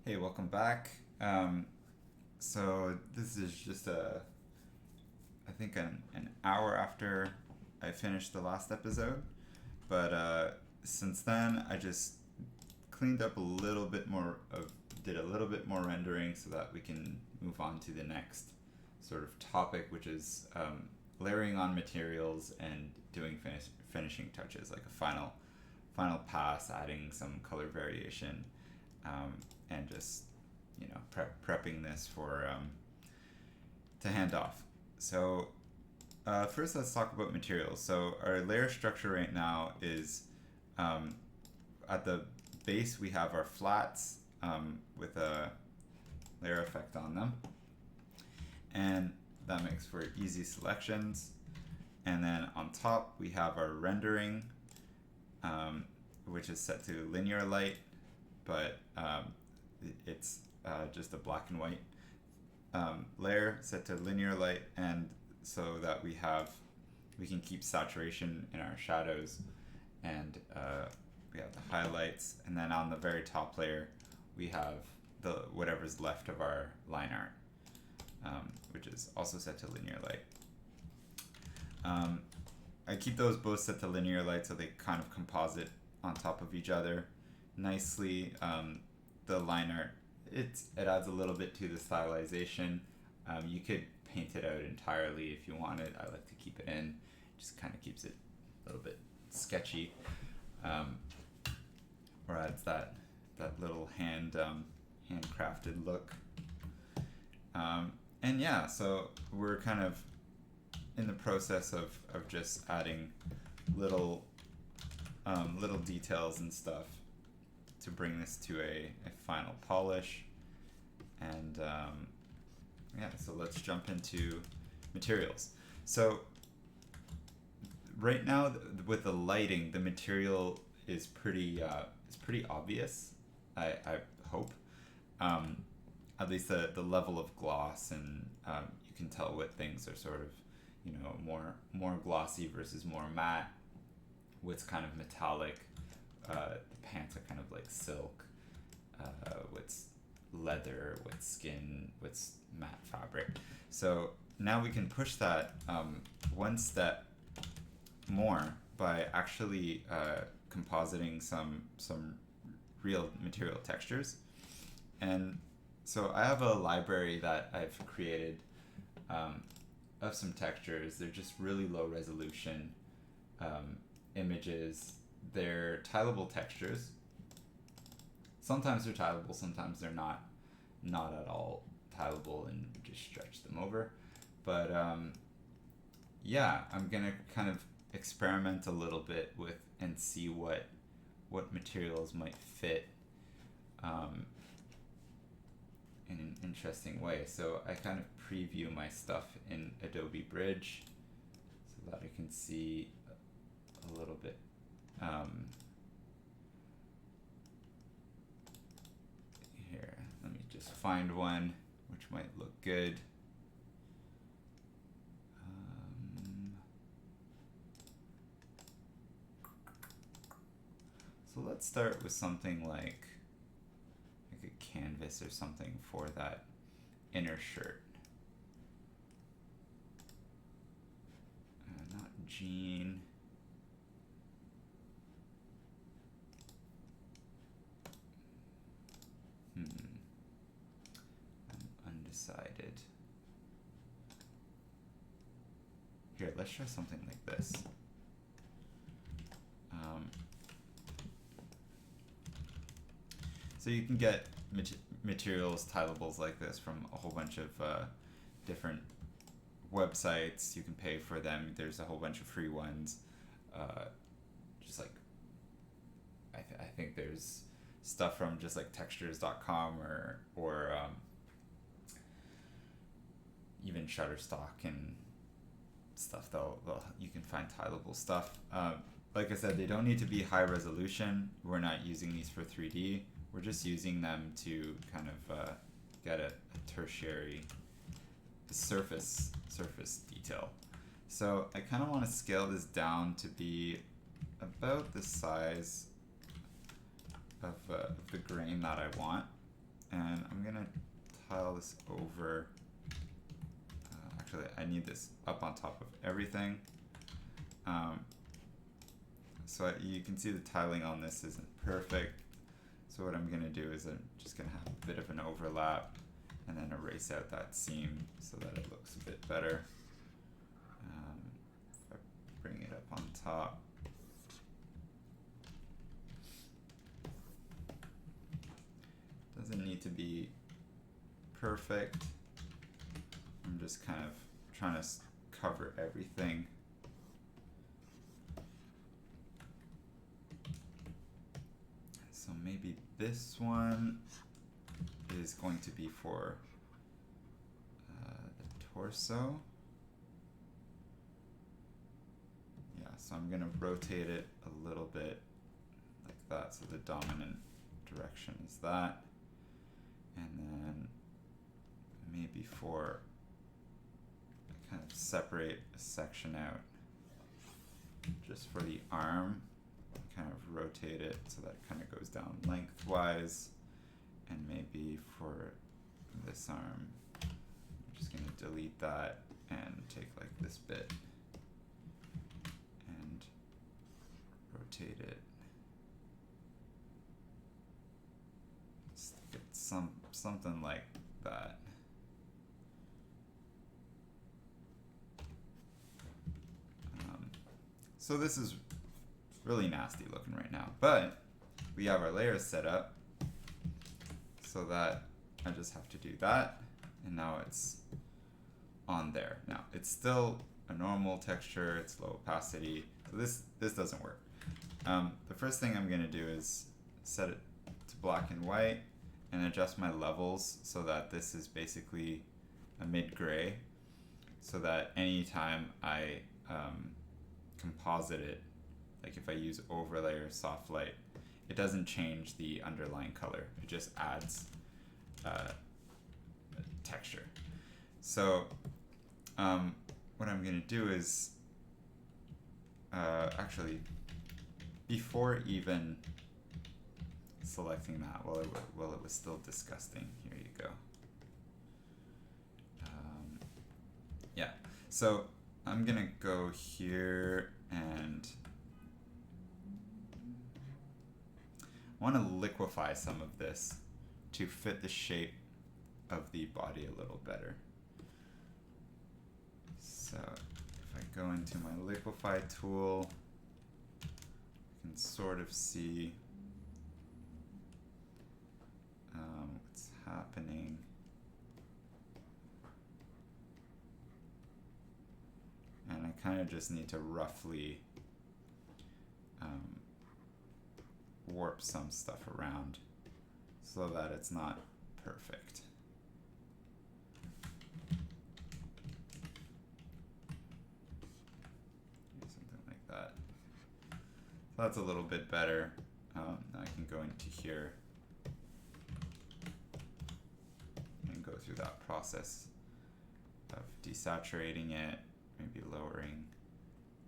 Hey, welcome back. So this is just I think an hour after I finished the last episode, but since then I just cleaned up a little bit more did a little bit more rendering so that we can move on to the next sort of topic, which is layering on materials and doing finishing touches, like a final pass, adding some color variation, um, and just prepping this for to hand off. So first, let's talk about materials. So our layer structure right now is um, at the base we have our flats with a layer effect on them, and that makes for easy selections. And then on top we have our rendering, which is set to linear light, but it's just a black and white layer set to linear light, and so that we can keep saturation in our shadows, and we have the highlights, and then on the very top layer we have the whatever's left of our line art, which is also set to linear light. I keep those both set to linear light so they kind of composite on top of each other nicely. The line art, it adds a little bit to the stylization. You could paint it out entirely if you wanted. I like to keep it in. Just kind of keeps it a little bit sketchy, or adds that little handcrafted look. And yeah, so we're kind of in the process of just adding little details and stuff to bring this to a final polish. And yeah, so let's jump into materials. So right now with the lighting, the material is pretty obvious. I hope. At least the level of gloss, and you can tell what things are sort of more glossy versus more matte. What's kind of metallic. The pants are kind of like silk. What's leather, what's skin, what's matte fabric. So now we can push that one step more by actually compositing some real material textures. And so I have a library that I've created of some textures. They're just really low resolution images. They're tileable textures. Sometimes they're tileable, sometimes they're not at all tileable, and just stretch them over. But yeah, I'm gonna kind of experiment a little bit with and see what materials might fit in an interesting way. So I kind of preview my stuff in Adobe Bridge so that I can see a little bit. Here, let me just find one which might look good. So let's start with something like a canvas or something for that inner shirt. Not jean. I'm undecided. Here, let's try something like this. So you can get materials, tileables like this from a whole bunch of different websites. You can pay for them. There's a whole bunch of free ones. Just like I think there's stuff from just like textures.com or even Shutterstock and stuff. You can find tileable stuff. Like I said, they don't need to be high resolution. We're not using these for 3D. We're just using them to kind of get a tertiary surface detail. So I kind of want to scale this down to be about the size of the grain that I want. And I'm gonna tile this over. Actually, I need this up on top of everything. So you can see the tiling on this isn't perfect. So what I'm gonna do is I'm just gonna have a bit of an overlap and then erase out that seam so that it looks a bit better. If I bring it up on top. Doesn't need to be perfect. I'm just kind of trying to cover everything. So maybe this one is going to be for the torso. Yeah, so I'm going to rotate it a little bit like that, so the dominant direction is that. And then maybe for, kind of separate a section out just for the arm, kind of rotate it so that it kind of goes down lengthwise. And maybe for this arm, I'm just going to delete that and take like this bit and rotate it. Get something like that. So this is really nasty looking right now, but we have our layers set up so that I just have to do that, and now it's on there. Now it's still a normal texture, it's low opacity, so this doesn't work. The first thing I'm gonna do is set it to black and white and adjust my levels so that this is basically a mid-gray, so that anytime I composite it, like if I use overlay or soft light, it doesn't change the underlying color, it just adds texture. So what I'm gonna do is actually, before even selecting that, while it was still disgusting, here you go. Yeah, so I'm gonna go here and I want to liquefy some of this to fit the shape of the body a little better. So if I go into my liquefy tool, I can sort of see what's happening. And I kind of just need to roughly warp some stuff around so that it's not perfect. Something like that. So that's a little bit better. Now I can go into here and go through that process of desaturating it, maybe lowering,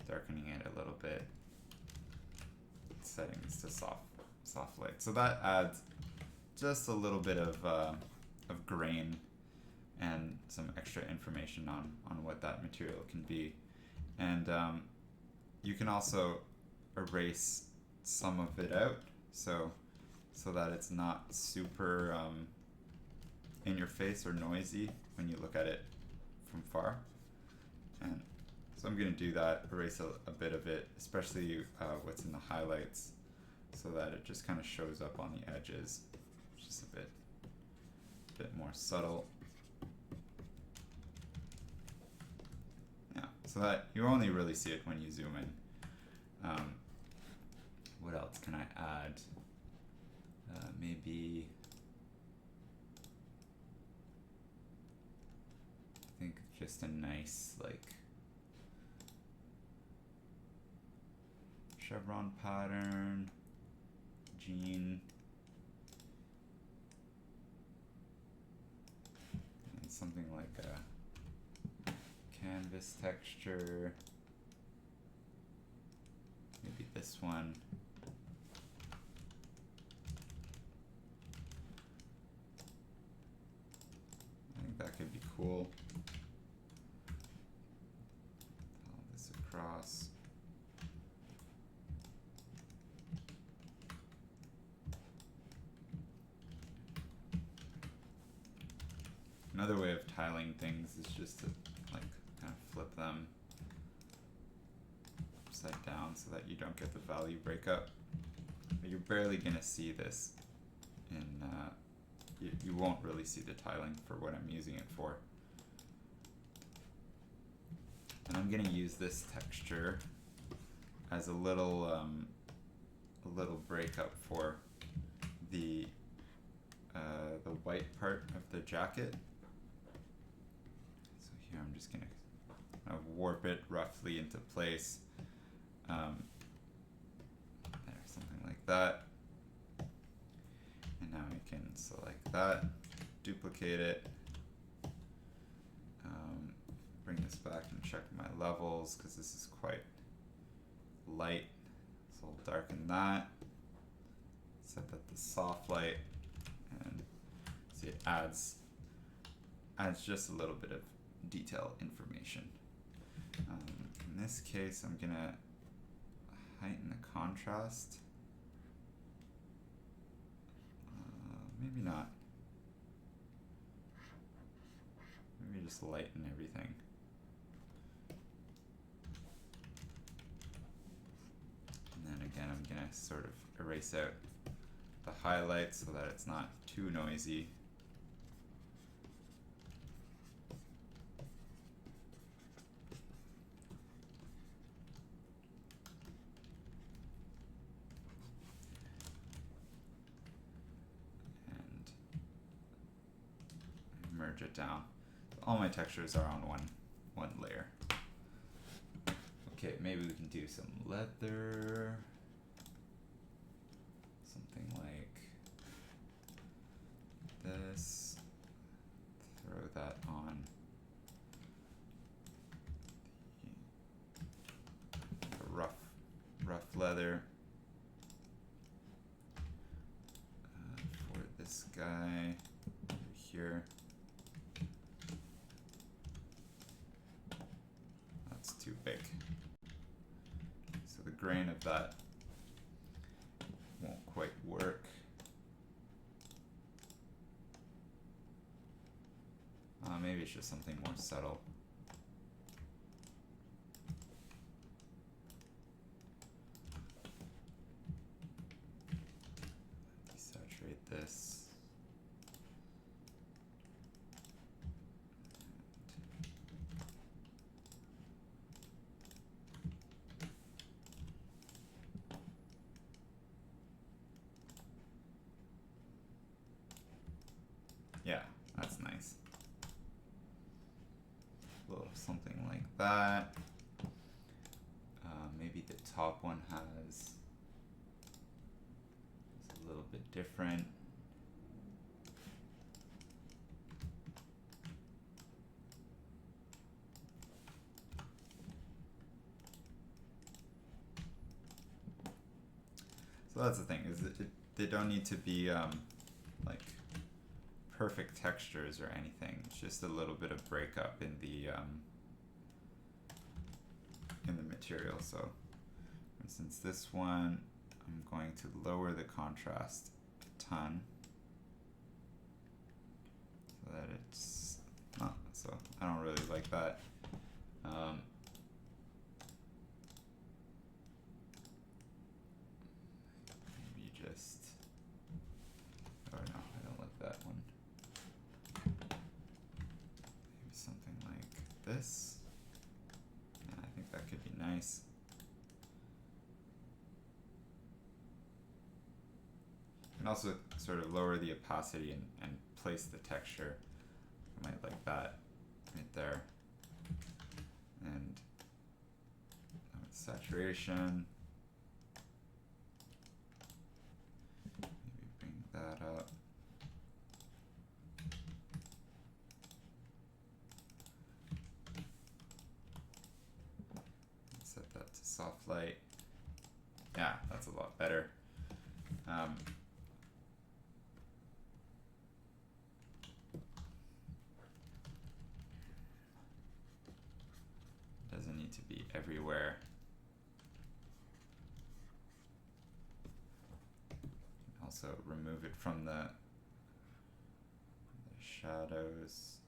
darkening it a little bit, setting this to soft light. So that adds just a little bit of grain and some extra information on what that material can be. And you can also erase some of it out, so that it's not super in your face or noisy when you look at it from far. And so I'm going to do that, erase a bit of it, especially what's in the highlights, so that it just kind of shows up on the edges, just a bit more subtle. Yeah, so that you only really see it when you zoom in. What else can I add? Maybe, I think just a nice like chevron pattern, jean, and something like a canvas texture, maybe this one. Another way of tiling things is just to like kind of flip them upside down so that you don't get the value breakup. But you're barely gonna see this in, you won't really see the tiling for what I'm using it for. And I'm gonna use this texture as a little breakup for the white part of the jacket. So here I'm just gonna kind of warp it roughly into place. There, something like that. And now I can select that, duplicate it, bring this back and check my levels because this is quite light. So I'll darken that, set that to soft light, and see it adds just a little bit of detail information. In this case, I'm gonna heighten the contrast. Maybe not. Maybe just lighten everything. And then again, I'm gonna sort of erase out the highlights so that it's not too noisy. Merge it down. All my textures are on one layer. Okay, maybe we can do some leather, something like this. Throw that on the rough leather for this guy over here. Too big. So the grain of that won't quite work. Maybe it's just something more subtle. Desaturate this. Yeah, that's nice. A little something like that. Maybe the top one has a little bit different. So that's the thing, is they don't need to be like perfect textures or anything. It's just a little bit of breakup in the material. So for instance, this one, I'm going to lower the contrast a ton so that it's not, so I don't really like that. Maybe just, oh no, I don't like that one. Maybe something like this. Yeah, I think that could be nice. And also sort of lower the opacity and place the texture. I might like that right there. And saturation. Maybe bring that up. Set that to soft light. Yeah, that's a lot better. Doesn't need to be everywhere. Also remove it from the shadows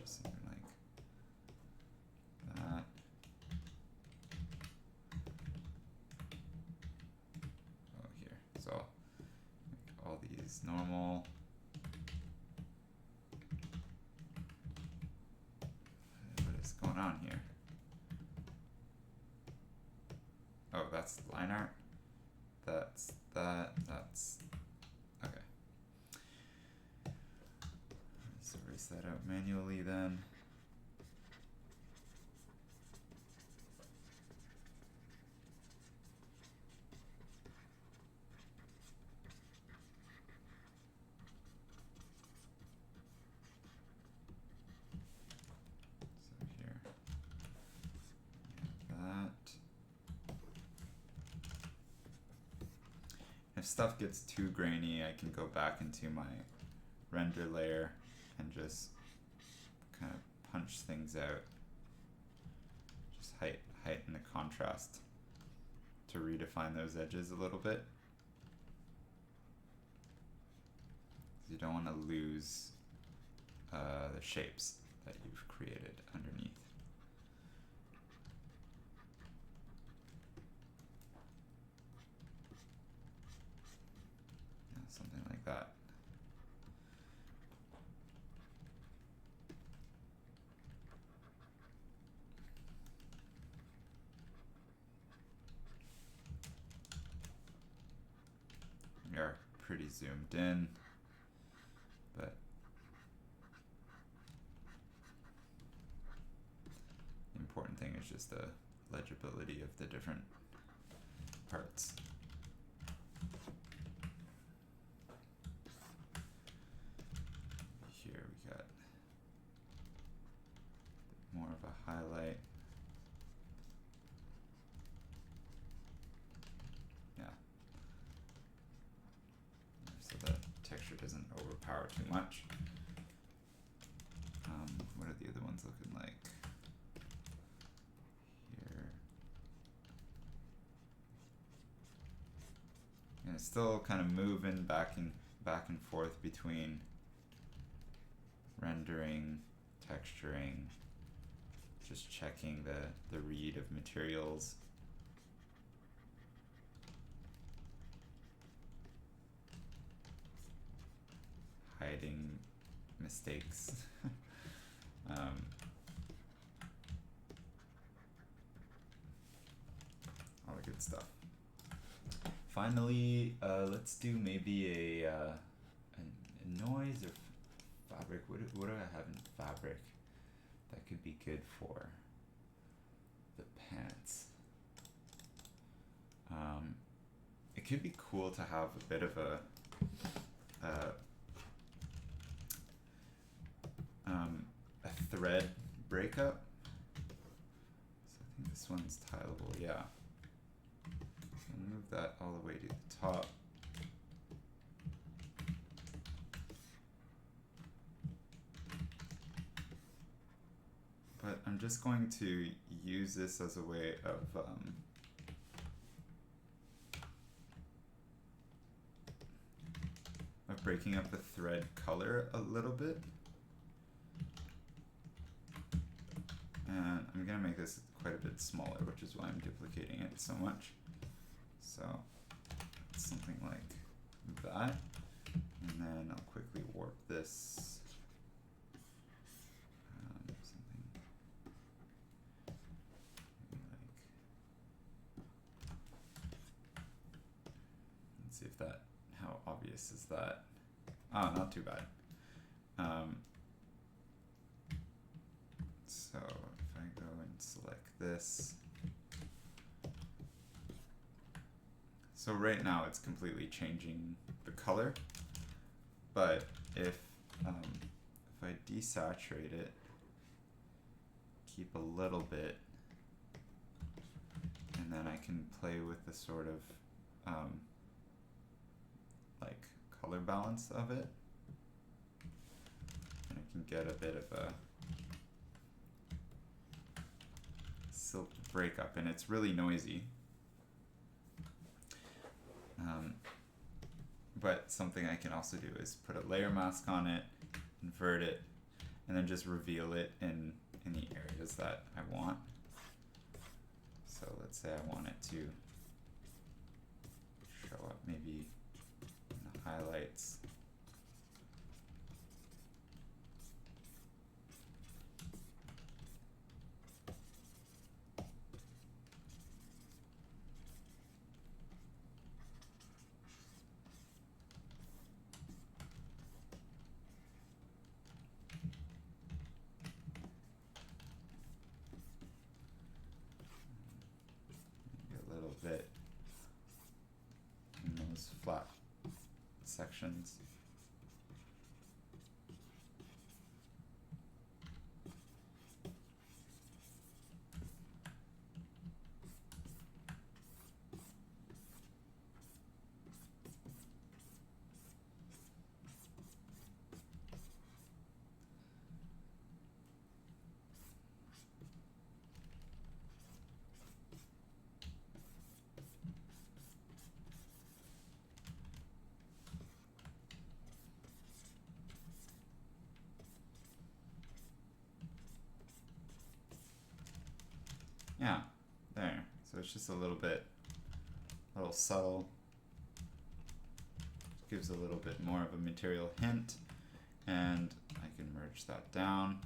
just something like that. Oh, here. So make all these normal. What is going on here? Oh, that's line art. That's that. That's okay. Let's erase that out manually then. So here, that. If stuff gets too grainy, I can go back into my render layer and just kind of punch things out. Just heighten the contrast to redefine those edges a little bit. You don't want to lose the shapes that you've created underneath. Yeah, something like that. We are pretty zoomed in, but the important thing is just the legibility of the different parts. Here we got more of a highlight. Yeah. So the texture doesn't overpower too much. What are the other ones looking like? Here. And it's still kind of moving back and forth between rendering, texturing, just checking the read of materials. Hiding mistakes. All the good stuff. Finally, let's do maybe a noise or fabric. What do I have in fabric that could be good for the pants? It could be cool to have a bit of a thread breakup. So I think this one's tileable, yeah. So move that all the way to the top. But I'm just going to use this as a way of breaking up the thread color a little bit. And I'm going to make this quite a bit smaller, which is why I'm duplicating it so much. So it's something like that. And then I'll quickly warp this. Something like, let's see if that, how obvious is that? Oh, not too bad. So if I go and select this, so right now it's completely changing the color, but if I desaturate it, keep a little bit, and then I can play with the sort of like color balance of it, and I can get a bit of a silk breakup, and it's really noisy. But something I can also do is put a layer mask on it, invert it, and then just reveal it in the areas that I want. So let's say I want it to show up maybe in the highlights. A little bit in those flat sections. Yeah, there. So it's just a little subtle. Gives a little bit more of a material hint, and I can merge that down.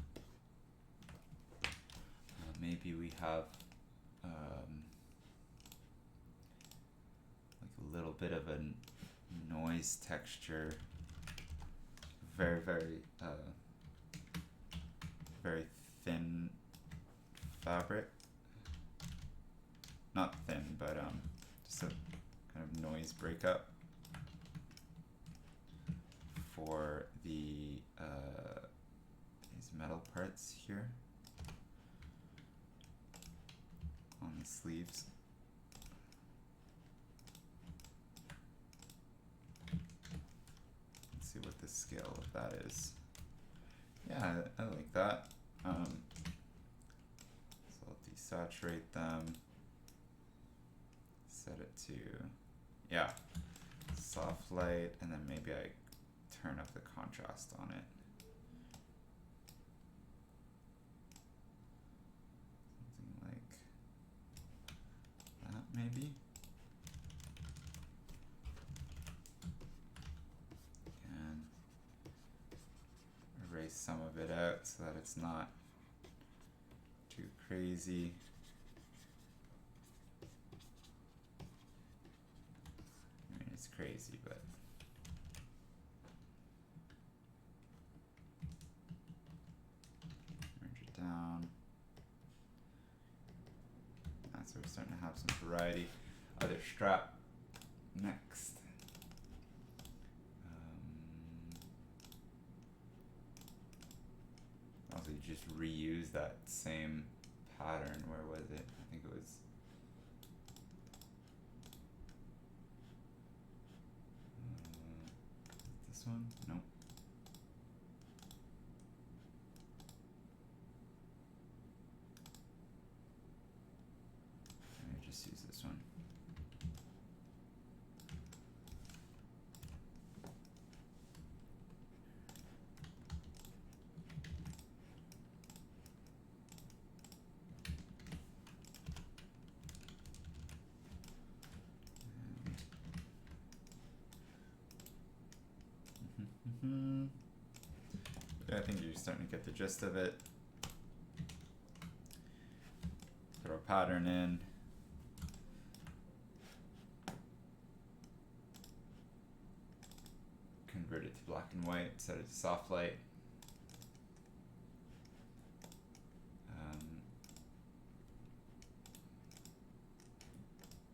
Maybe we have like a little bit of a noise texture, very very thin fabric. Not thin, but just a kind of noise breakup for the these metal parts here on the sleeves. Let's see what the scale of that is. Yeah, I like that. So I'll desaturate them. Set it to, yeah, soft light, and then maybe I turn up the contrast on it. Something like that, maybe. And erase some of it out so that it's not too crazy. I mean, it's crazy, but merge it down. So we're starting to have some variety. Other strap next. Also, you just reuse that same pattern. Where was it? I think it was. This one? Nope. Let me just use this one. Yeah, I think you're starting to get the gist of it. Throw a pattern in. Convert it to black and white, set it to soft light.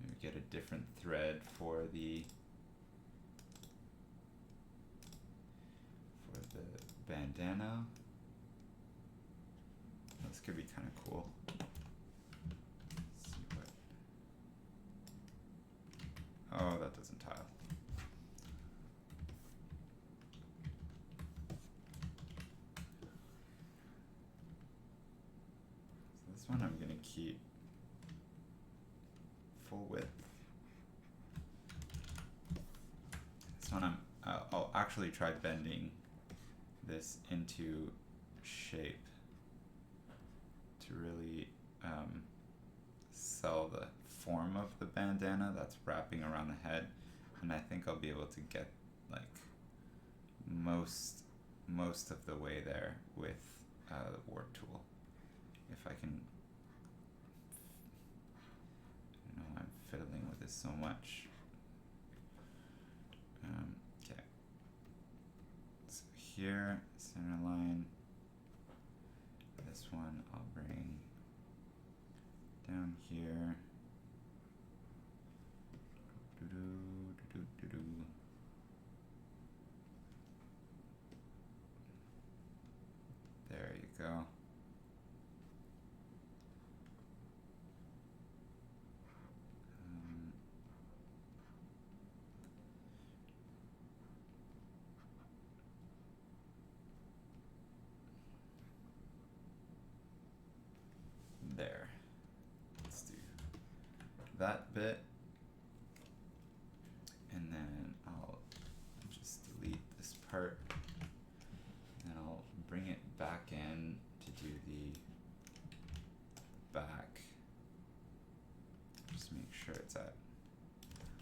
Maybe get a different thread for the bandana. This could be kind of cool. Let's see what. Oh, that doesn't tile. So this one I'm gonna keep full width. This one I'll actually try bending this into shape to really sell the form of the bandana that's wrapping around the head, and I think I'll be able to get like most of the way there with the warp tool if I can. I know I'm fiddling with this so much. Okay, so here, center line. This one I'll bring down here. There you go. There. Let's do that bit. And then I'll just delete this part. And I'll bring it back in to do the back. Just make sure it's at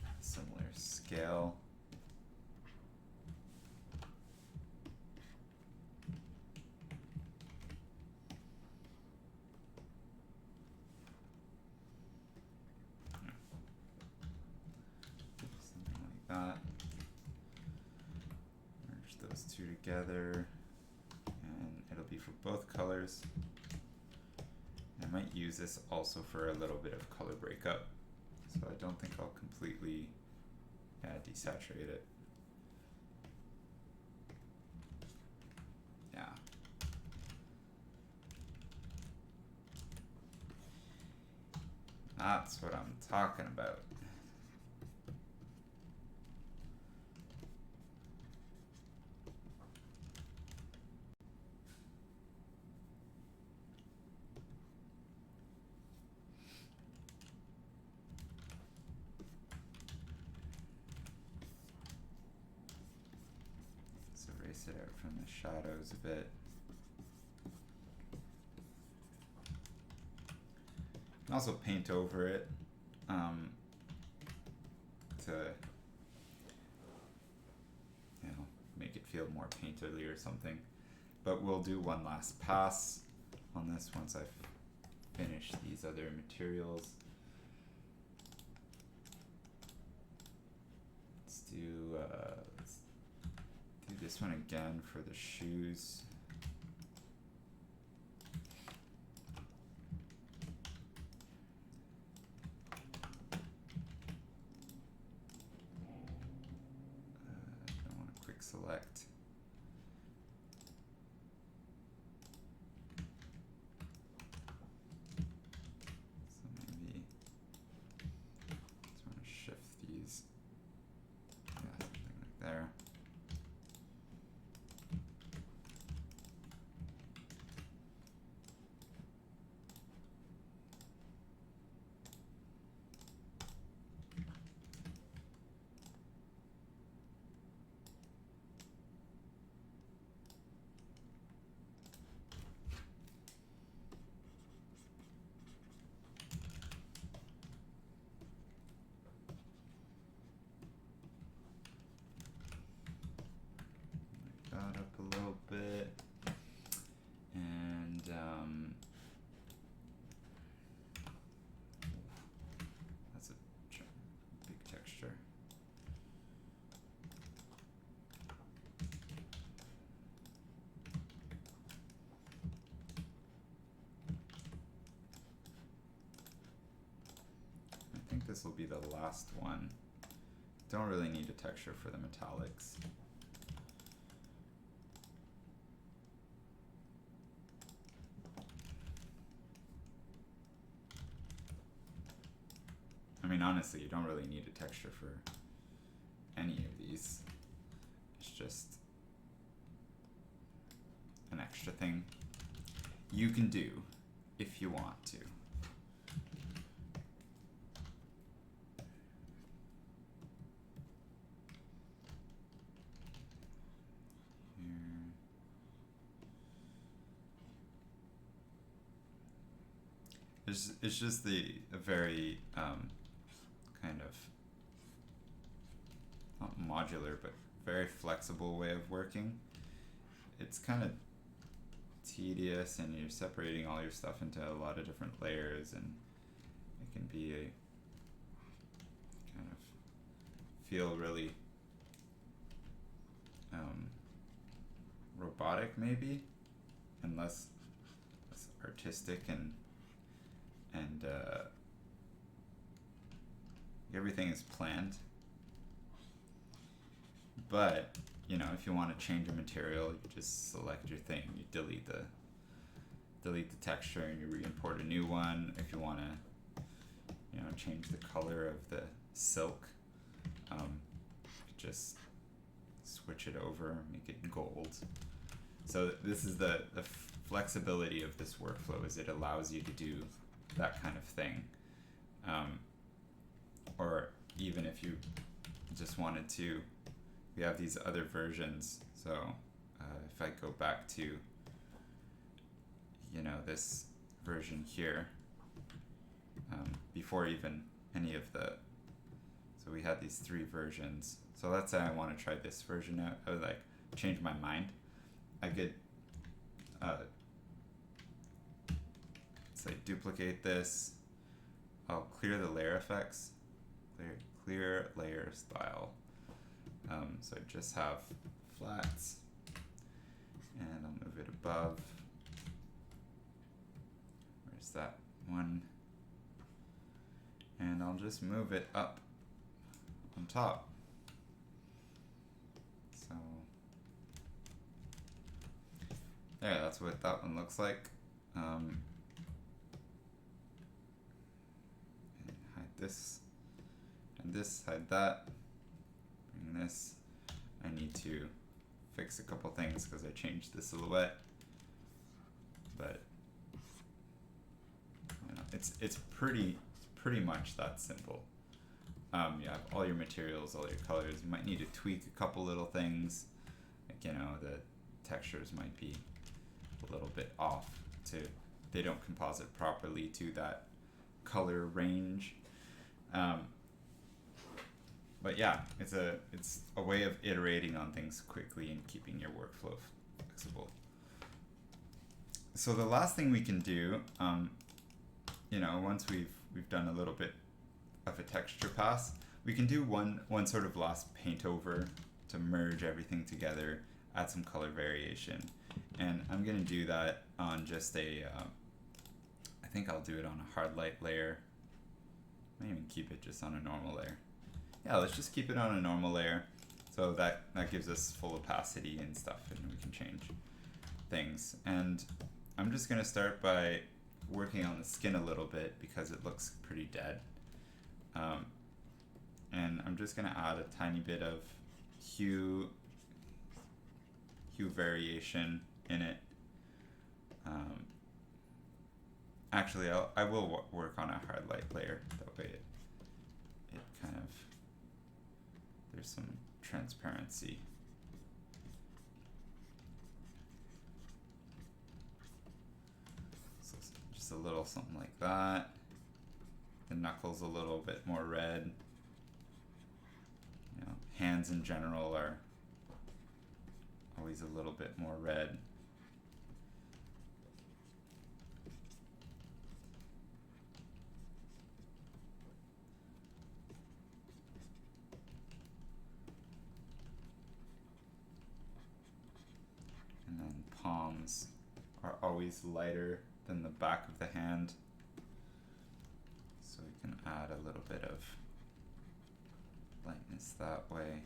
a similar scale. That. Merge those two together, and it'll be for both colors. I might use this also for a little bit of color breakup, so I don't think I'll completely desaturate it. Yeah. That's what I'm talking about. Erase it out from the shadows a bit. You can also paint over it to make it feel more painterly or something. But we'll do one last pass on this once I've finished these other materials. Let's do this one again for the shoes. I want to quick select. So maybe just want to shift these. Yeah, something like there. Up a little bit, and that's a big texture. I think this will be the last one. Don't really need a texture for the metallics. I mean, honestly, you don't really need a texture for any of these. It's just an extra thing you can do if you want to. Here. it's just a very kind of not modular but very flexible way of working. It's kind of tedious, and you're separating all your stuff into a lot of different layers, and it can be a kind of feel really robotic maybe, and less artistic, and everything is planned. But you know, if you want to change a material, you just select your thing, you delete the texture, and you re-import a new one. If you want to, you know, change the color of the silk, just switch it over, make it gold. So this is the flexibility of this workflow, is it allows you to do that kind of thing. Or even if you just wanted to, we have these other versions. So if I go back to, you know, this version here, before even any of the, so we had these 3 versions. So let's say I want to try this version out. I would like change my mind. I could say duplicate this. I'll clear the layer effects, clear layer style. So I just have flats, and I'll move it above. Where's that one? And I'll just move it up on top. So there, that's what that one looks like. And hide this, and this, hide that. Bring this. I need to fix a couple things because I changed the silhouette, but you know, it's pretty much that simple. You have all your materials, all your colors. You might need to tweak a couple little things, like, you know, the textures might be a little bit off they don't composite properly to that color range. But yeah, it's a way of iterating on things quickly and keeping your workflow flexible. So the last thing we can do, you know, once we've done a little bit of a texture pass, we can do one sort of last paint over to merge everything together, add some color variation. And I'm gonna do that on just a, I think I'll do it on a hard light layer. I might even keep it just on a normal layer. Yeah, let's just keep it on a normal layer. So that gives us full opacity and stuff, and we can change things. And I'm just gonna start by working on the skin a little bit because it looks pretty dead. And I'm just gonna add a tiny bit of hue variation in it. Actually, I will work on a hard light layer. That way it kind of, there's some transparency. So just a little something like that. The knuckles a little bit more red. You know, hands in general are always a little bit more red. And then palms are always lighter than the back of the hand. So we can add a little bit of lightness that way.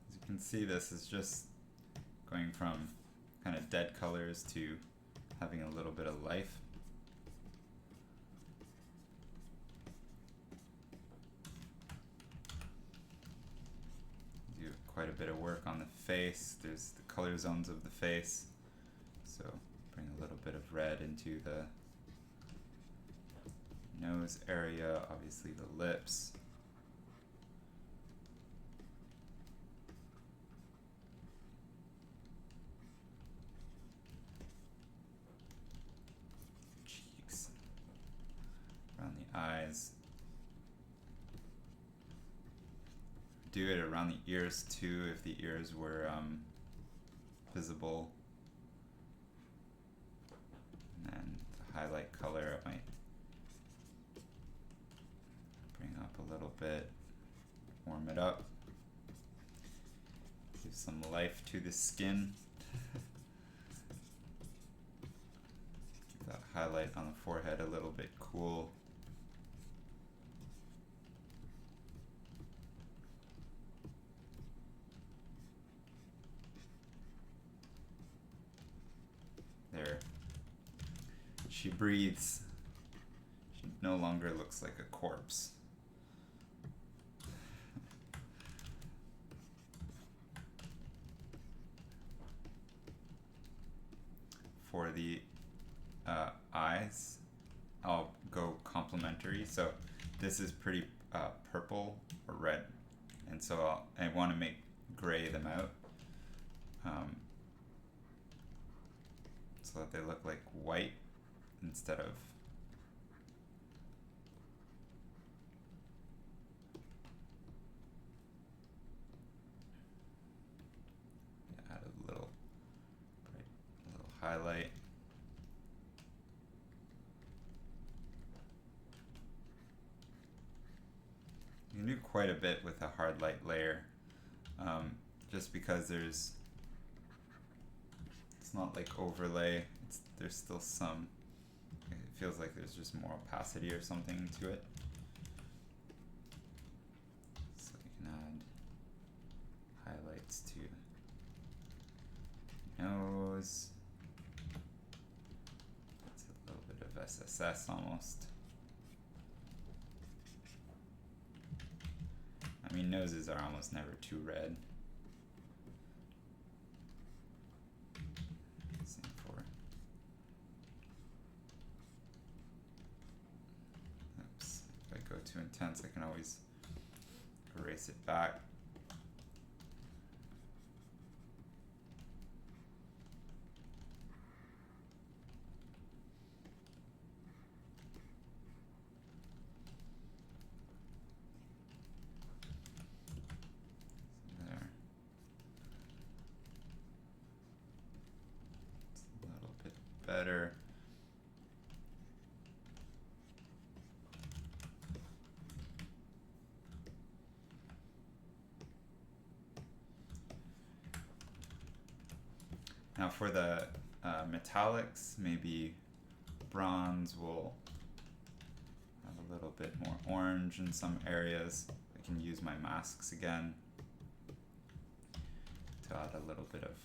As you can see, this is just going from kind of dead colors to having a little bit of life. Do quite a bit of work on the face. There's the color zones of the face. So bring a little bit of red into the nose area, obviously the lips. Cheeks. Around the eyes. Do it around the ears too, if the ears were visible. And then the highlight color I might bring up a little bit, warm it up, give some life to the skin. Keep that highlight on the forehead a little bit cool. There. She breathes. She no longer looks like a corpse. For the eyes, I'll go complementary. So this is pretty purple or red, and so I want to make gray them out. So that they look like white instead of add a little highlight. You can do quite a bit with a hard light layer, just because it's not like overlay, there's still some, it feels like there's just more opacity or something to it. So you can add highlights to nose. That's a little bit of SSS almost. I mean, noses are almost never too red. Same for. Oops. If I go too intense, I can always erase it back. Better. Now for the metallics, maybe bronze will have a little bit more orange in some areas. I can use my masks again to add a little bit of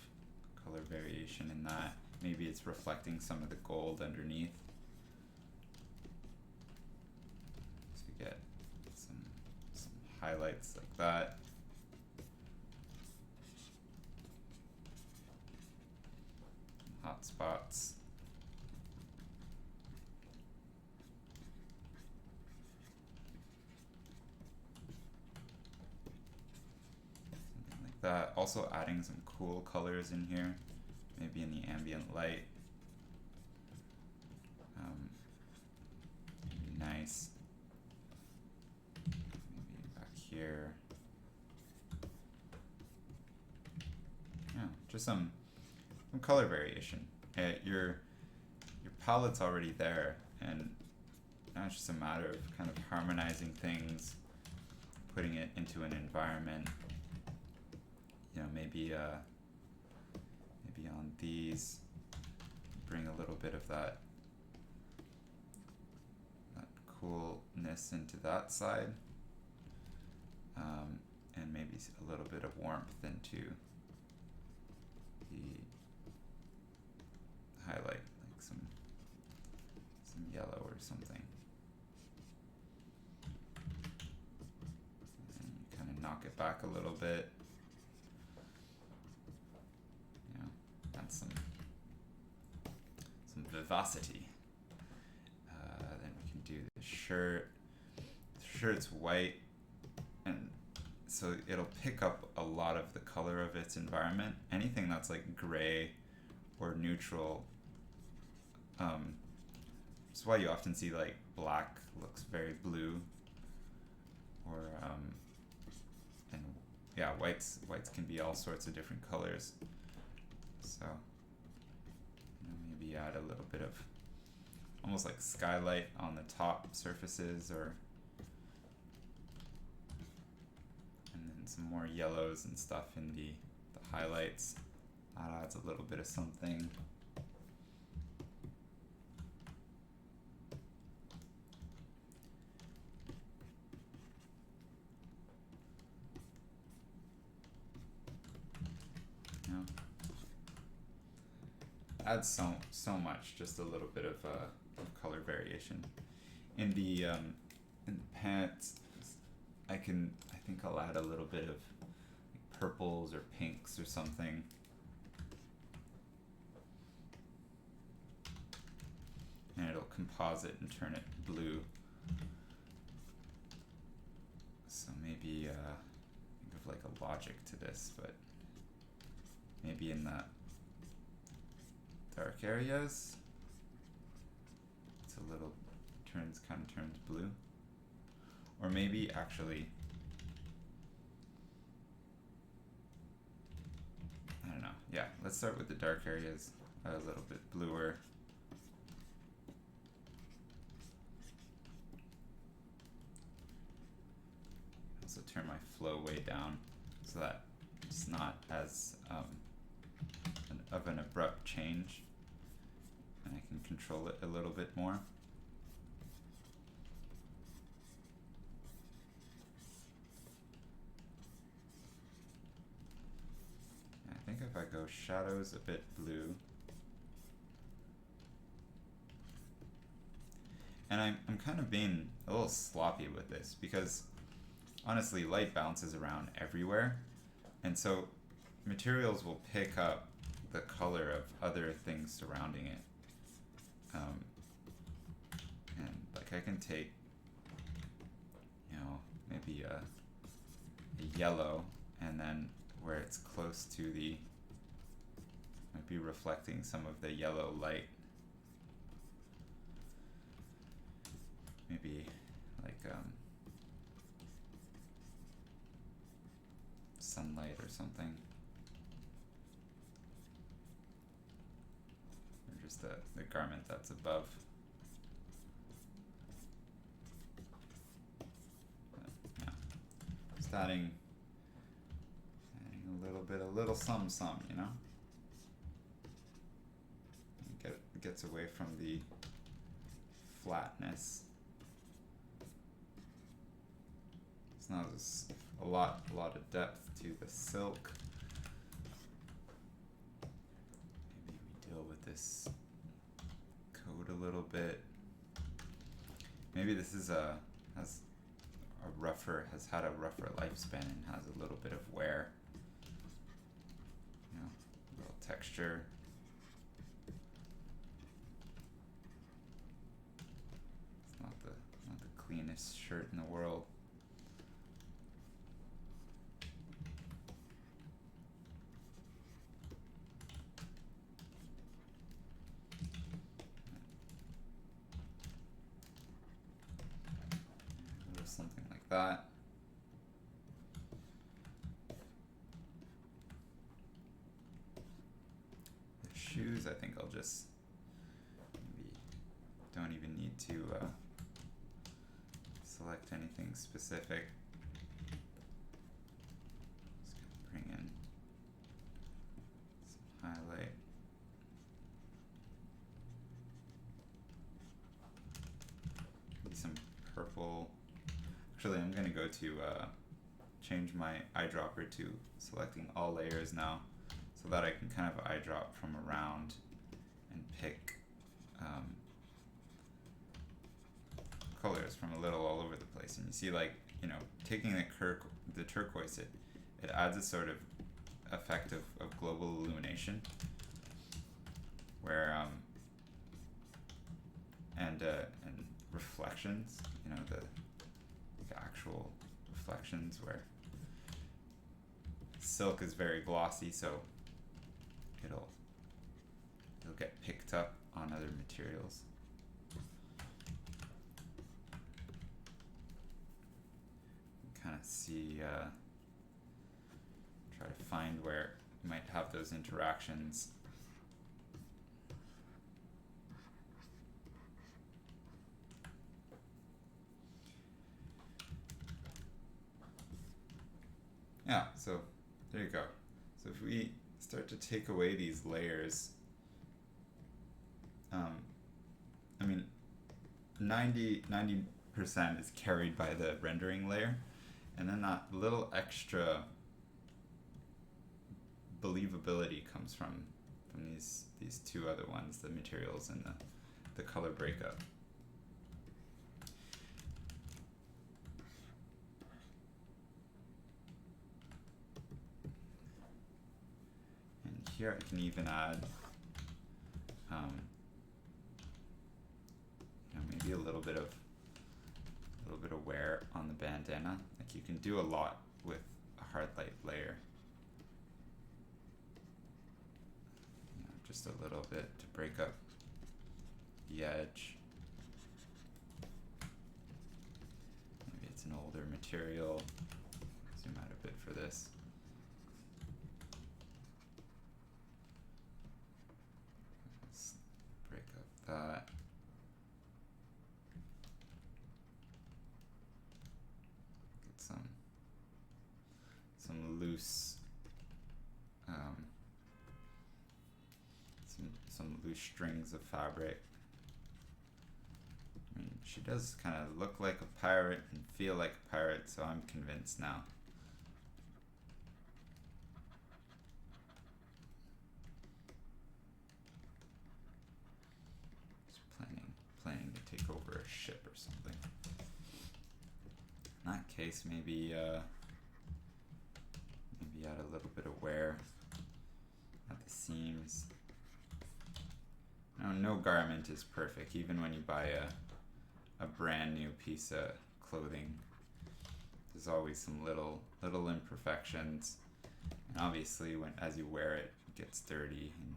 color variation in that. Maybe it's reflecting some of the gold underneath. So we get some highlights like that. Hot spots. Something like that. Also adding some cool colors in here. Maybe in the ambient light. Maybe nice. Maybe back here. Yeah, just some color variation. Your palette's already there, and now it's just a matter of kind of harmonizing things, putting it into an environment. You know, maybe on these, bring a little bit of that coolness into that side, and maybe a little bit of warmth into the highlight, like some yellow or something. And you kind of knock it back a little bit. Some vivacity. Then we can do the shirt. The shirt's white, and so it'll pick up a lot of the color of its environment. Anything that's like gray or neutral. That's why you often see like black looks very blue, or and yeah, whites can be all sorts of different colors. So maybe add a little bit of almost like skylight on the top surfaces, or and then some more yellows and stuff in the highlights. That adds a little bit of something. Adds so much, just a little bit of color variation. In the pants, I think I'll add a little bit of purples or pinks or something. And it'll composite and turn it blue. So maybe think of like a logic to this, but maybe in the dark areas it's a little kind of turns blue. Or maybe actually, I don't know. Yeah, let's start with the dark areas, a little bit bluer. Also turn my flow way down so that it's not as of an abrupt change, and I can control it a little bit more. I think if I go shadows a bit blue, and I'm kind of being a little sloppy with this because honestly light bounces around everywhere, and so materials will pick up the color of other things surrounding it. And like I can take, maybe a yellow, and then where it's close to the, might be reflecting some of the yellow light. Maybe like sunlight or something. The garment that's above. But, yeah. Just adding a little some, It gets away from the flatness. It's not a lot of depth to the silk. Maybe we deal with this code a little bit. Maybe this is has had a rougher lifespan and has a little bit of wear. A little texture. It's not the cleanest shirt in the world. Something like that. The shoes, I think I'll just maybe don't even need to select anything specific. Just gonna bring in some highlight. Maybe some purple. Actually, I'm going to go to change my eyedropper to selecting all layers now, so that I can kind of eyedrop from around and pick colors from a little all over the place. And you see, like, taking the turquoise, it adds a sort of effect of global illumination, where and reflections. you know, the actual reflections, where silk is very glossy, so it'll get picked up on other materials. Kind of see, try to find where you might have those interactions. Yeah, so there you go. So if we start to take away these layers, I mean, 90% is carried by the rendering layer, and then that little extra believability comes from these two other ones, the materials and the color breakup. And here I can even add you know, maybe a little bit of wear on the bandana. Like, you can do a lot with a hard light layer. You know, just a little bit to break up the edge. Maybe it's an older material. Zoom out a bit for this. Let's break up that. Some loose, some loose strings of fabric. I mean, she does kind of look like a pirate and feel like a pirate, so I'm convinced now. Just planning to take over a ship or something. In that case, maybe add a little bit of wear at the seams. Now, no garment is perfect, even when you buy a brand new piece of clothing. There's always some little imperfections, and obviously as you wear it, it gets dirty and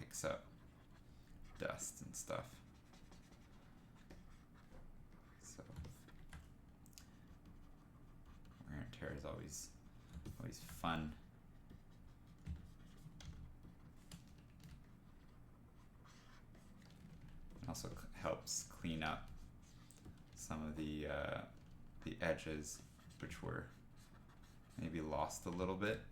picks up dust and stuff. So wear and tear is always fun. It also helps clean up some of the edges, which were maybe lost a little bit.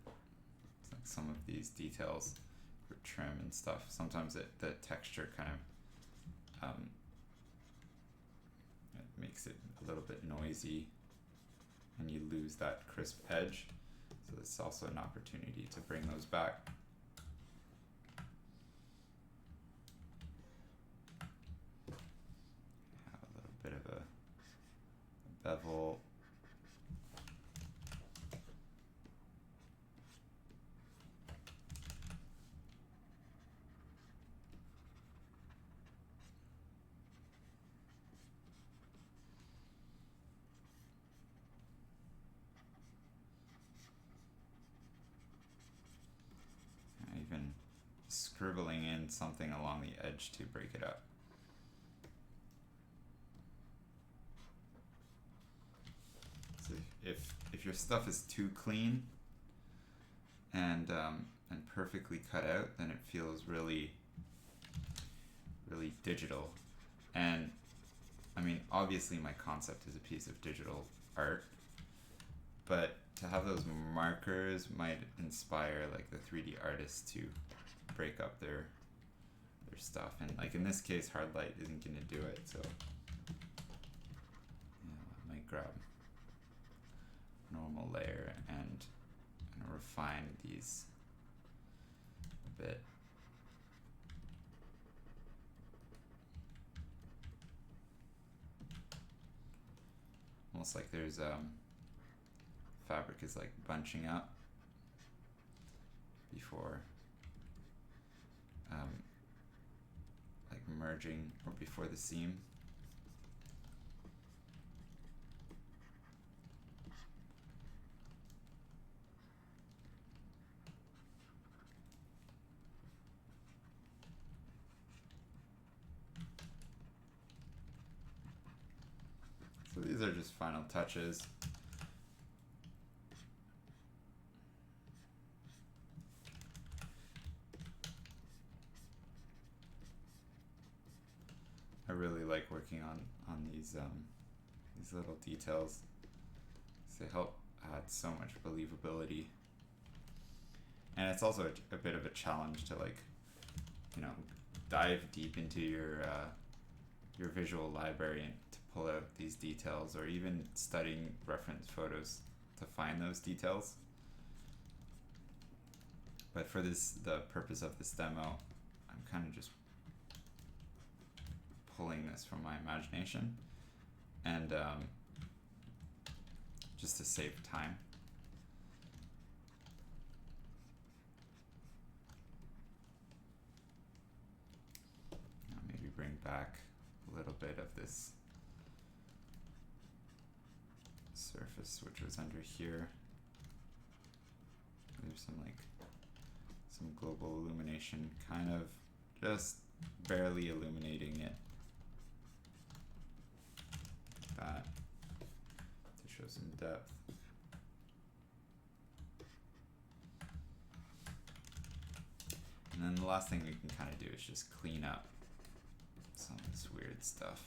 It's like some of these details for trim and stuff. Sometimes the texture kind of it makes it a little bit noisy, and you lose that crisp edge. So it's also an opportunity to bring those back. Have a little bit of a bevel. Even scribbling in something along the edge to break it up. So if your stuff is too clean and perfectly cut out, then it feels really digital. And I mean, obviously my concept is a piece of digital art, but to have those markers might inspire like the 3D artists to break up their stuff, and like in this case hard light isn't going to do it, so yeah, I might grab normal layer and refine these a bit. Almost like there's fabric is like bunching up before like merging, or before the seam. are just final touches. I really like working on these little details. They help add so much believability, and it's also a bit of a challenge to, like, you know, dive deep into your visual library and to pull out these details, or even studying reference photos to find those details. But for the purpose of this demo, I'm kind of just pulling this from my imagination, and just to save time. Now maybe bring back a little bit of this surface which was under here. There's some global illumination, kind of just barely illuminating it. That to show some depth. And then the last thing we can kind of do is just clean up some of this weird stuff.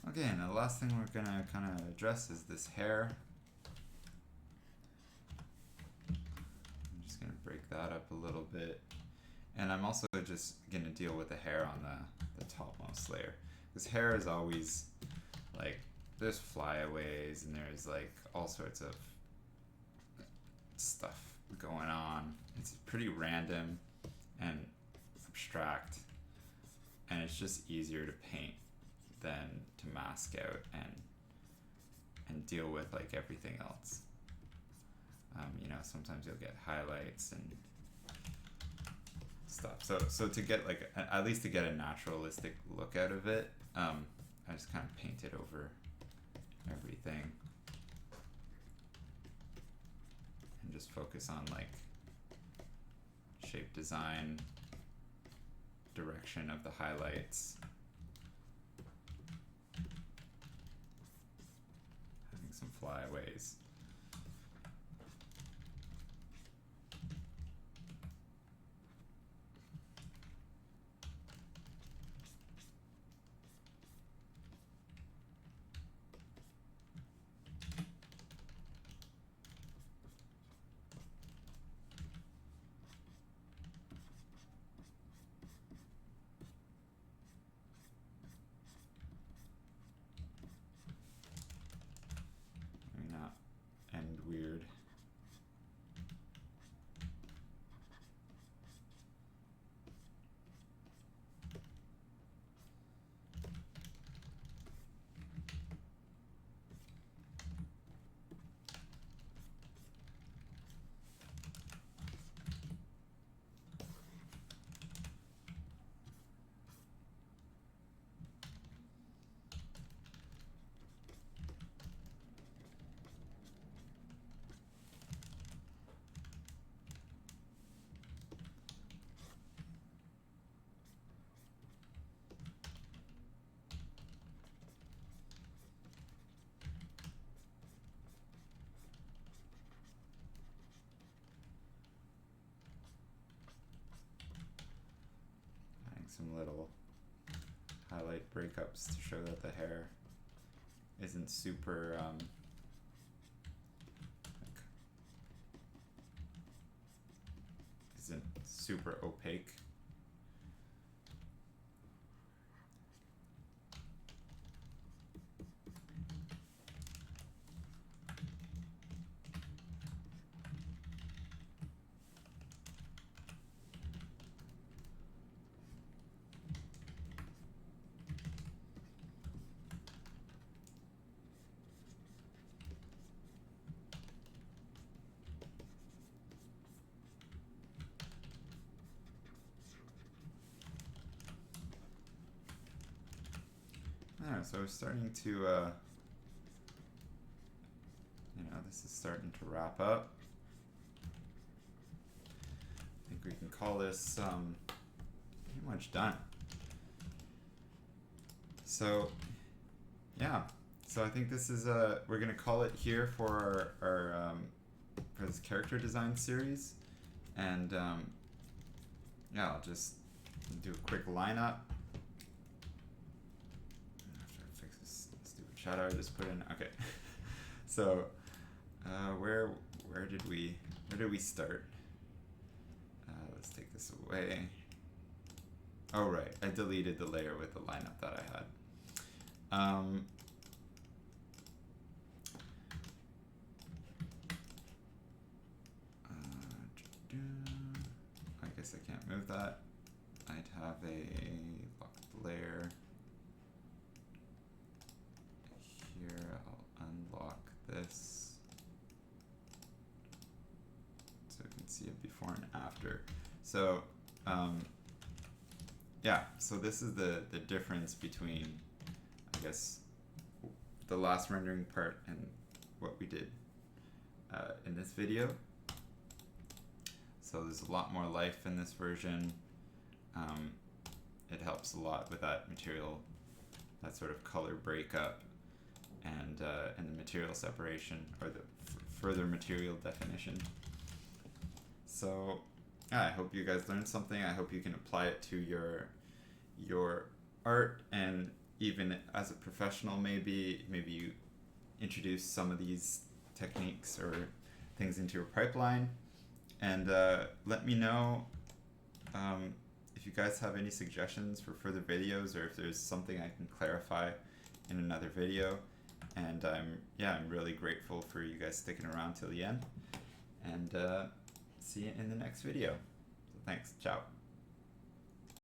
Okay, and the last thing we're gonna kind of address is this hair. I'm just gonna break that up a little bit. And I'm also just gonna deal with the hair on the topmost layer. Because hair is always, like, there's flyaways and there's like all sorts of stuff going on. It's pretty random and abstract, and it's just easier to paint than to mask out and deal with, like, everything else. You know, sometimes you'll get highlights and stuff. So to get, like, at least to get a naturalistic look out of it, I just kind of painted over everything and just focus on, like, shape design, direction of the highlights, having some flyaways. Weird. Some little highlight breakups to show that the hair isn't super like super opaque. Alright, so we're starting to, this is starting to wrap up. I think we can call this pretty much done. So, yeah. So I think this is, we're going to call it here for our for this character design series. And, yeah, I'll just do a quick lineup. Shadow I just put in. Okay. So where did we start? Let's take this away. Oh right, I deleted the layer with the lineup that I had. I guess I can't move that. I'd have a locked layer. Here, I'll unlock this so you can see it before and after. So, yeah, so this is the difference between, I guess, the last rendering part and what we did in this video. So there's a lot more life in this version. It helps a lot with that material, that sort of color breakup. And the material separation, or the further material definition. So yeah, I hope you guys learned something. I hope you can apply it to your art, and even as a professional, maybe you introduce some of these techniques or things into your pipeline. And let me know if you guys have any suggestions for further videos, or if there's something I can clarify in another video. And I'm really grateful for you guys sticking around till the end. And see you in the next video. So thanks. Ciao.